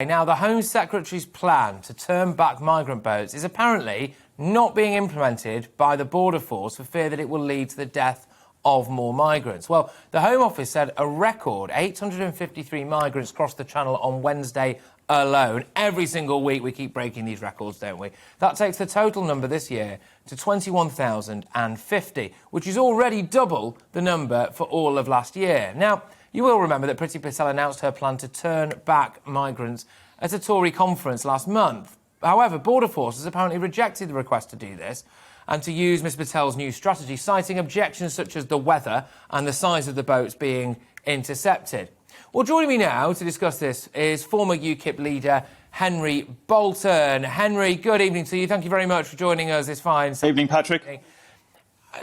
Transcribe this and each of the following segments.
Now, the Home Secretary's plan to turn back migrant boats is apparently not being implemented by the Border Force for fear that it will lead to the death of more migrants. Well, the Home Office said a record 853 migrants crossed the Channel on Wednesday alone. Every single week we keep breaking these records, don't we? That takes the total number this year to 21,050, which is already double the number for all of last year. Now, you will remember that Priti Patel announced her plan to turn back migrants at a Tory conference last month. However, Border Force has apparently rejected the request to do this and to use Ms Patel's new strategy, citing objections such as the weather and the size of the boats being intercepted. Well, joining me now to discuss this is former UKIP leader Henry Bolton. Henry, good evening to you. Thank you very much for joining us this fine evening, Patrick.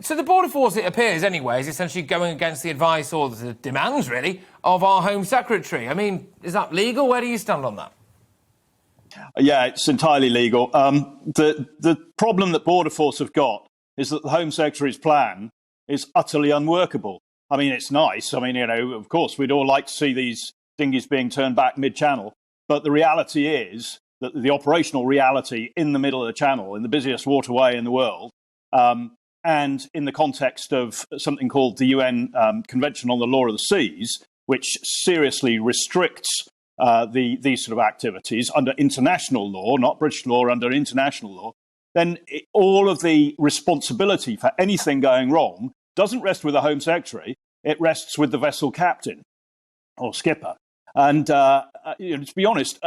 So the Border Force, it appears anyway, is essentially going against the advice or the demands, really, of our Home Secretary. I mean, is that legal? Where do you stand on that? Yeah, it's entirely legal. The problem that Border Force have got is that the Home Secretary's plan is utterly unworkable. I mean, it's nice. I mean, you know, of course, we'd all like to see these dinghies being turned back mid-channel. But the reality is that the operational reality in the middle of the channel, in the busiest waterway in the world, and in the context of something called the UN Convention on the Law of the Seas, which seriously restricts these sort of activities under international law, not British law, under international law, then all of the responsibility for anything going wrong doesn't rest with the Home Secretary, it rests with the vessel captain or skipper. And to be honest,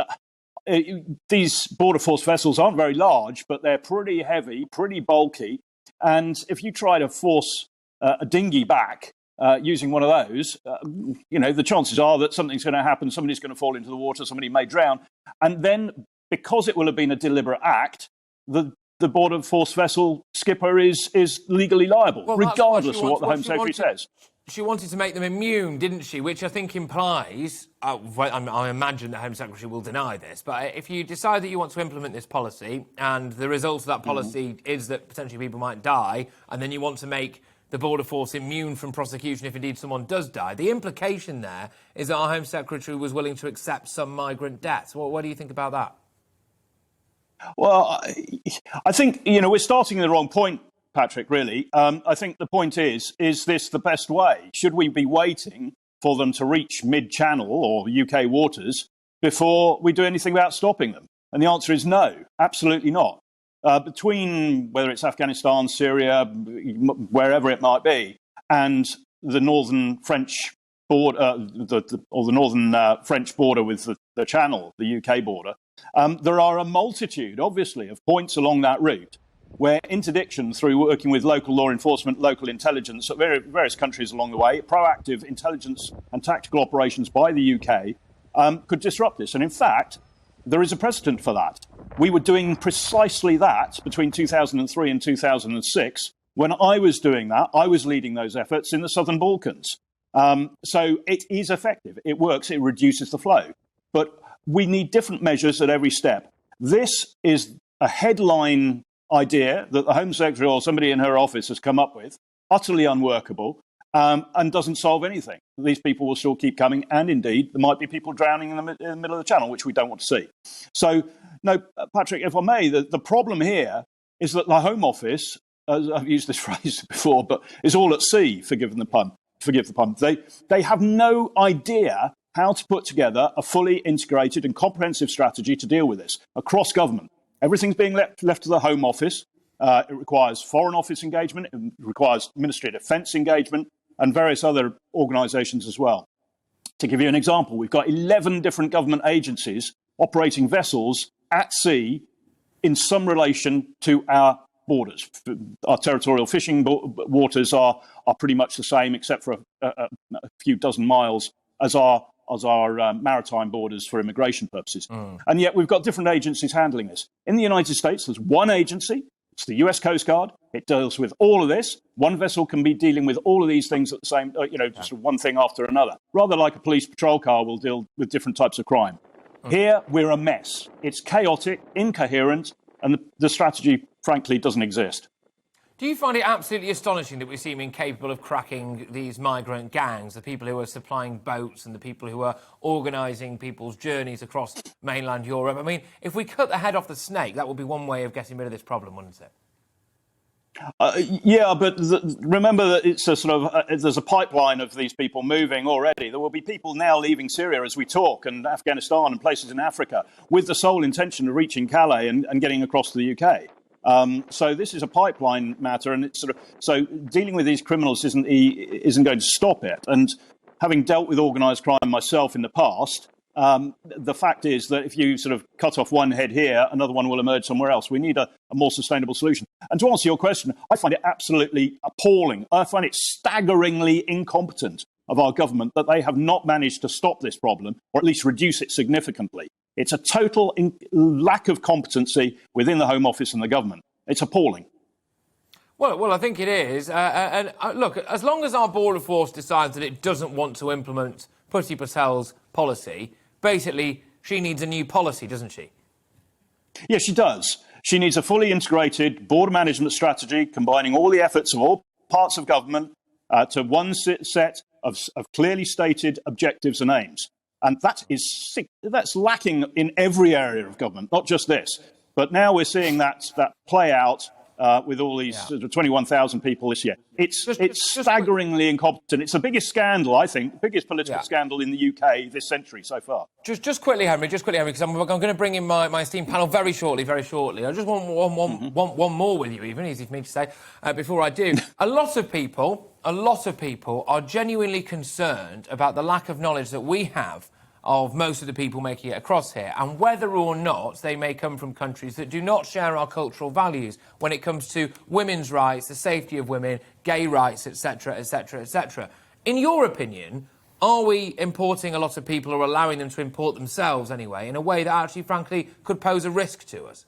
these Border Force vessels aren't very large, but they're pretty heavy, pretty bulky. And if you try to force a dinghy back using one of those, the chances are that something's going to happen. Somebody's going to fall into the water. Somebody may drown. And then, because it will have been a deliberate act, the Border Force vessel skipper is legally liable, regardless of what the Home Secretary says. She wanted to make them immune, didn't she? Which I think implies, I imagine the Home Secretary will deny this, but if you decide that you want to implement this policy and the result of that policy is that potentially people might die, and then you want to make the Border Force immune from prosecution if indeed someone does die, the implication there is that our Home Secretary was willing to accept some migrant deaths. What do you think about that? Well, I think, we're starting at the wrong point, Patrick, really. I think the point is this the best way? Should we be waiting for them to reach mid-channel or UK waters before we do anything about stopping them? And the answer is no, absolutely not. Between whether it's Afghanistan, Syria, wherever it might be, and the northern French border, the northern French border with the Channel, the UK border, there are a multitude, obviously, of points along that route where interdiction through working with local law enforcement, local intelligence, various countries along the way, proactive intelligence and tactical operations by the UK could disrupt this. And in fact, there is a precedent for that. We were doing precisely that between 2003 and 2006. When I was doing that, I was leading those efforts in the Southern Balkans. So it is effective. It works. It reduces the flow. But we need different measures at every step. This is a headline idea that the Home Secretary or somebody in her office has come up with, utterly unworkable, and doesn't solve anything. These people will still keep coming, and indeed, there might be people drowning in the middle of the Channel, which we don't want to see. So, no, Patrick, if I may, the problem here is that the Home Office, as I've used this phrase before, but is all at sea, forgive the pun. They have no idea how to put together a fully integrated and comprehensive strategy to deal with this across government. Everything's being left to the Home Office. It requires Foreign Office engagement. It requires Ministry of Defence engagement and various other organisations as well. To give you an example, we've got 11 different government agencies operating vessels at sea in some relation to our borders. Our territorial fishing waters are pretty much the same, except for a few dozen miles as our maritime borders for immigration purposes. And yet we've got different agencies handling this. In the United States, there's one agency. It's the US Coast Guard. It deals with all of this. One vessel can be dealing with all of these things at the same, just one thing after another, rather like a police patrol car will deal with different types of crime. Here, we're a mess. It's chaotic, incoherent, and the strategy, frankly, doesn't exist. Do you find it absolutely astonishing that we seem incapable of cracking these migrant gangs, the people who are supplying boats and the people who are organising people's journeys across mainland Europe? I mean, if we cut the head off the snake, that would be one way of getting rid of this problem, wouldn't it? Yeah, but remember that it's a sort of there's a pipeline of these people moving already. There will be people now leaving Syria as we talk, and Afghanistan and places in Africa, with the sole intention of reaching Calais and getting across to the UK. So this is a pipeline matter, and it's so dealing with these criminals isn't going to stop it. And having dealt with organised crime myself in the past, the fact is that if you sort of cut off one head here, another one will emerge somewhere else. We need a more sustainable solution. And to answer your question, I find it absolutely appalling. I find it staggeringly incompetent of our government that they have not managed to stop this problem, or at least reduce it significantly. It's a total lack of competency within the Home Office and the government. It's appalling. Well, I think it is. Look, as long as our border force decides that it doesn't want to implement Priti Patel's policy, basically, she needs a new policy, doesn't she? Yes, she does. She needs a fully integrated border management strategy, combining all the efforts of all parts of government to one set of clearly stated objectives and aims. And that's lacking in every area of government, not just this. But now we're seeing that play out with all these 21,000 people this year. It's staggeringly incompetent. It's the biggest scandal, I think, biggest political scandal in the UK this century so far. Just quickly, Henry, because I'm going to bring in my esteemed panel very shortly. I just want one more with you, even, easy for me to say, before I do. A lot of people are genuinely concerned about the lack of knowledge that we have of most of the people making it across here, and whether or not they may come from countries that do not share our cultural values when it comes to women's rights, the safety of women, gay rights, etc., etc., etc. In your opinion, are we importing a lot of people, or allowing them to import themselves anyway, in a way that actually, frankly, could pose a risk to us?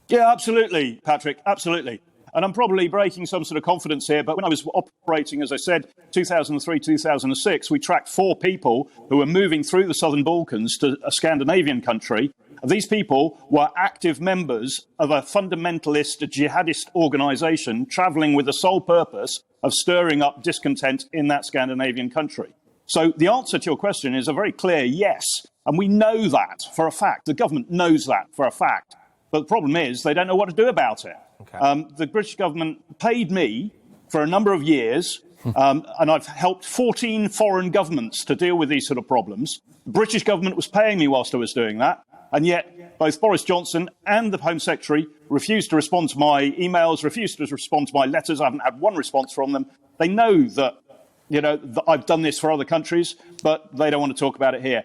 Yeah, absolutely, Patrick, absolutely. And I'm probably breaking some sort of confidence here, but when I was operating, as I said, 2003, 2006, we tracked 4 people who were moving through the southern Balkans to a Scandinavian country. These people were active members of a fundamentalist jihadist organisation travelling with the sole purpose of stirring up discontent in that Scandinavian country. So the answer to your question is a very clear yes. And we know that for a fact. The government knows that for a fact. But the problem is they don't know what to do about it. Okay. The British government paid me for a number of years, and I've helped 14 foreign governments to deal with these sort of problems. The British government was paying me whilst I was doing that, and yet both Boris Johnson and the Home Secretary refused to respond to my emails, refused to respond to my letters. I haven't had one response from them. They know that, that I've done this for other countries, but they don't want to talk about it here.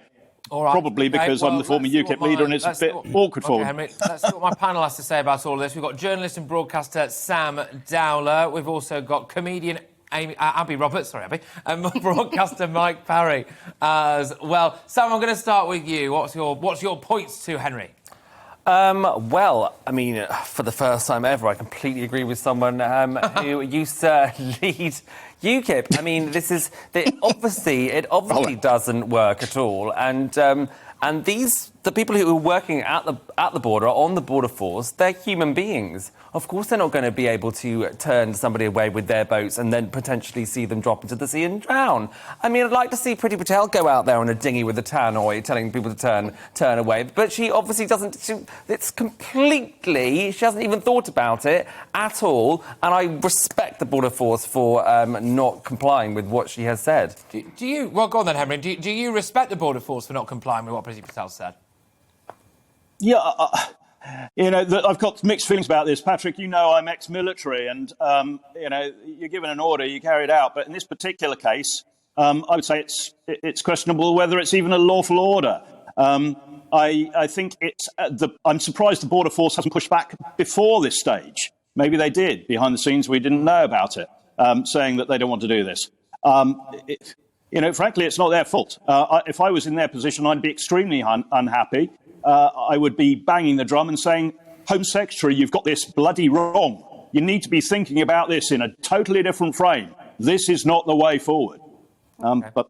All right. Probably because I'm the former UKIP leader and it's a bit awkward for them. Henry, let's see what my panel has to say about all of this. We've got journalist and broadcaster Sam Dowler. We've also got comedian Abby Roberts, sorry, Abby, and broadcaster Mike Parry as well. Sam, I'm going to start with you. What's your points to Henry? Well, I mean, for the first time ever, I completely agree with someone who used to lead UKIP. I mean, it obviously doesn't work at all, and the people who are working at the border, on the border force, they're human beings. Of course, they're not going to be able to turn somebody away with their boats and then potentially see them drop into the sea and drown. I mean, I'd like to see Priti Patel go out there on a dinghy with a tannoy, telling people to turn away. But she obviously doesn't. She hasn't even thought about it at all. And I respect the border force for not complying with what she has said. Do you? Well, go on then, Henry. Do you respect the border force for not complying with what Priti Patel said? Yeah. I've got mixed feelings about this. Patrick, I'm ex-military and, you're given an order, you carry it out. But in this particular case, I would say it's questionable whether it's even a lawful order. I think I'm surprised the border force hasn't pushed back before this stage. Maybe they did. Behind the scenes, we didn't know about it, saying that they don't want to do this. Frankly, it's not their fault. If I was in their position, I'd be extremely unhappy. I would be banging the drum and saying, Home Secretary, you've got this bloody wrong. You need to be thinking about this in a totally different frame. This is not the way forward. Okay.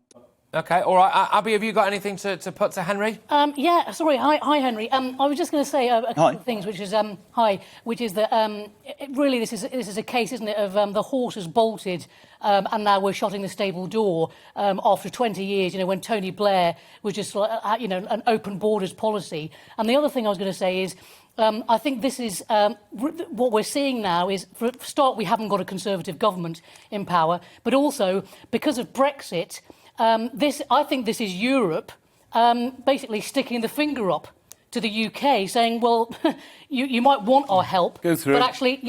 OK, all right. Abby, have you got anything to put to Henry? Yeah, sorry. Hi, Henry. I was just going to say a couple of things, which is that really this is a case, isn't it, of the horse has bolted, and now we're shutting the stable door after 20 years. When Tony Blair was just an open borders policy. And the other thing I was going to say is, I think this is what we're seeing now is, for a start, we haven't got a Conservative government in power, but also because of Brexit. I think this is Europe basically sticking the finger up to the UK, saying, "Well, you might want our help, but actually,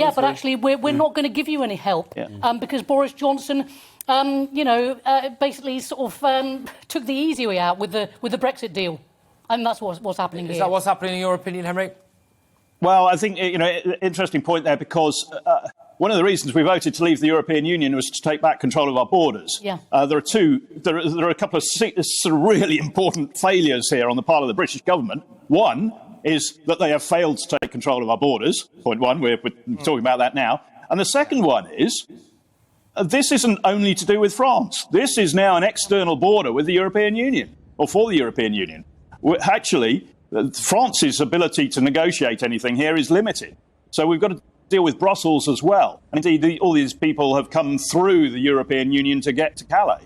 we're not going to give you any help because Boris Johnson, basically sort of took the easy way out with the Brexit deal, and that's what's happening here." Is that what's happening in your opinion, Henry? Well, I think, interesting point there, because one of the reasons we voted to leave the European Union was to take back control of our borders. Yeah. There are a couple of sort of really important failures here on the part of the British government. One is that they have failed to take control of our borders. Point one, we're talking about that now. And the second one is, this isn't only to do with France. This is now an external border with the European Union, or for the European Union. Actually, France's ability to negotiate anything here is limited. So we've got to deal with Brussels as well. And indeed, all these people have come through the European Union to get to Calais.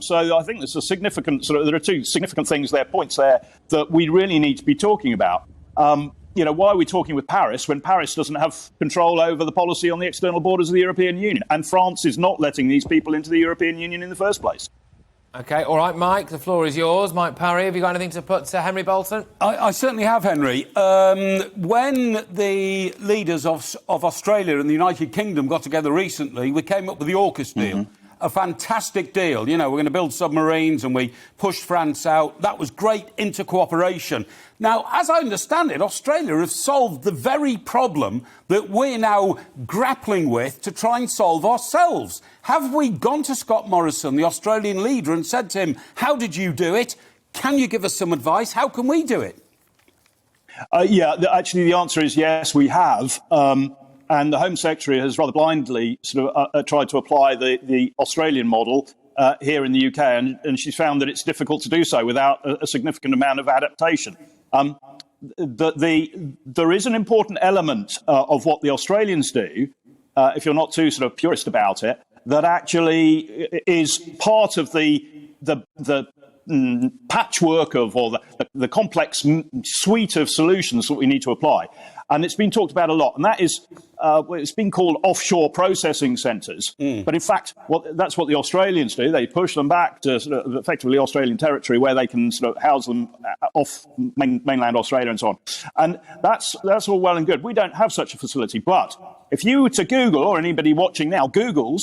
So I think there's a significant there are two significant points there that we really need to be talking about. Why are we talking with Paris when Paris doesn't have control over the policy on the external borders of the European Union? And France is not letting these people into the European Union in the first place. OK, all right, Mike, the floor is yours. Mike Parry, have you got anything to put to Henry Bolton? I certainly have, Henry. When the leaders of Australia and the United Kingdom got together recently, we came up with the AUKUS deal. A fantastic deal. We're going to build submarines, and we pushed France out. That was great inter-cooperation. Now, as I understand it, Australia have solved the very problem that we're now grappling with to try and solve ourselves. Have we gone to Scott Morrison, the Australian leader, and said to him, how did you do it? Can you give us some advice? How can we do it? Actually, the answer is yes, we have. And the Home Secretary has rather blindly tried to apply the Australian model here in the UK, and she's found that it's difficult to do so without a significant amount of adaptation. There is an important element of what the Australians do, if you're not too purist about it, that actually is part of the patchwork or the complex suite of solutions that we need to apply. And it's been talked about a lot, and that is it's been called offshore processing centres. But in fact, that's what the Australians do. They push them back to effectively Australian territory, where they can house them off mainland Australia and so on. And that's all well and good. We don't have such a facility. But if you were to Google, or anybody watching now Googles,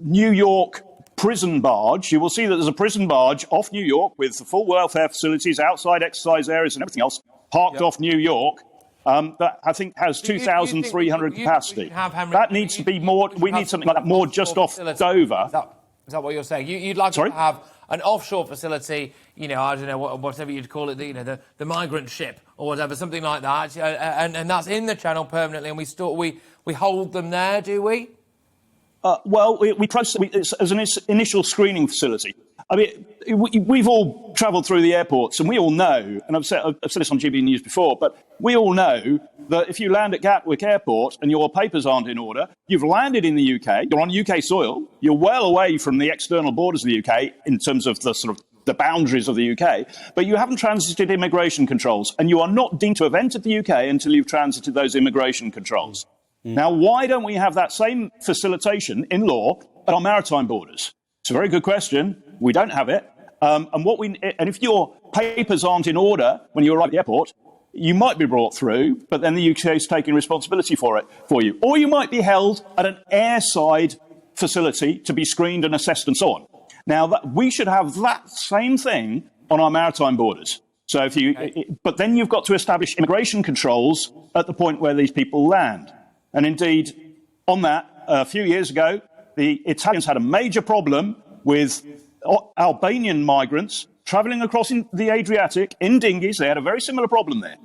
New York prison barge, you will see that there's a prison barge off New York with the full welfare facilities, outside exercise areas and everything else, parked off New York, that I think has 2,300 capacity. That needs to be more. We need something like that more just off Dover. Is that what you're saying? You'd like to have an offshore facility, I don't know, whatever you'd call it, the migrant ship or whatever, something like that, and that's in the Channel permanently, and we hold them there, do we? We process it as an initial screening facility. I mean, we've all travelled through the airports, and we all know, and I've said this on GBNews before, but we all know that if you land at Gatwick Airport and your papers aren't in order, you've landed in the UK, you're on UK soil, you're well away from the external borders of the UK in terms of the boundaries of the UK, but you haven't transited immigration controls, and you are not deemed to have entered the UK until you've transited those immigration controls. Now, why don't we have that same facilitation in law at our maritime borders? It's a very good question. We don't have it. And if your papers aren't in order when you arrive at the airport, you might be brought through, but then the UK is taking responsibility for you. Or you might be held at an airside facility to be screened and assessed and so on. Now, we should have that same thing on our maritime borders. So but then you've got to establish immigration controls at the point where these people land. And indeed, on that, a few years ago, the Italians had a major problem with Albanian migrants travelling across the Adriatic in dinghies. They had a very similar problem there.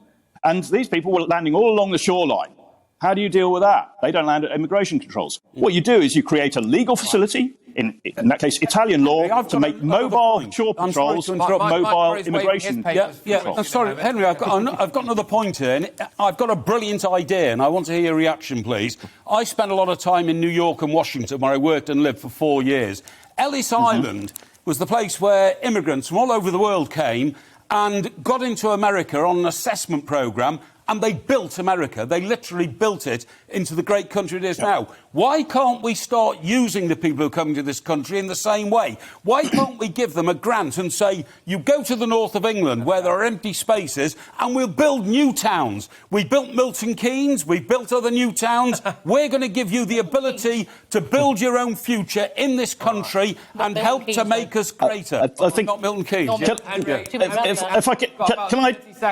And these people were landing all along the shoreline. How do you deal with that? They don't land at immigration controls. What you do is you create a legal facility, in that case Italian law, to make mobile shore patrols, mobile immigration controls. I'm sorry, Henry, I've got another point here. And I've got a brilliant idea, and I want to hear your reaction, please. I spent a lot of time in New York and Washington, where I worked and lived for 4 years. Ellis Island was the place where immigrants from all over the world came and got into America on an assessment programme, and they built America. They literally built it into the great country it is now. Why can't we start using the people who come to this country in the same way? Why can't we give them a grant and say, you go to the north of England where there are empty spaces and we'll build new towns. We built Milton Keynes, we built other new towns. We're going to give you the ability to build your own future in this country and help to make us greater. I think not Milton Keynes. Can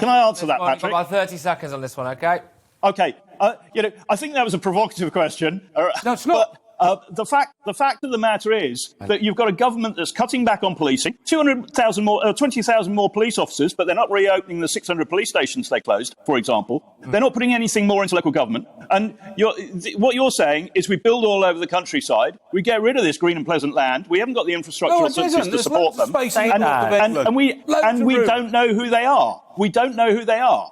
I answer that, Patrick? About 30 seconds on this one, OK? OK. I think that was a provocative question. No, it's not. But the fact of the matter is that you've got a government that's cutting back on policing, 20,000 more police officers, but they're not reopening the 600 police stations they closed, for example. They're not putting anything more into local government. And what you're saying is we build all over the countryside, we get rid of this green and pleasant land, we haven't got the infrastructural services to support them, and we don't know who they are. We don't know who they are.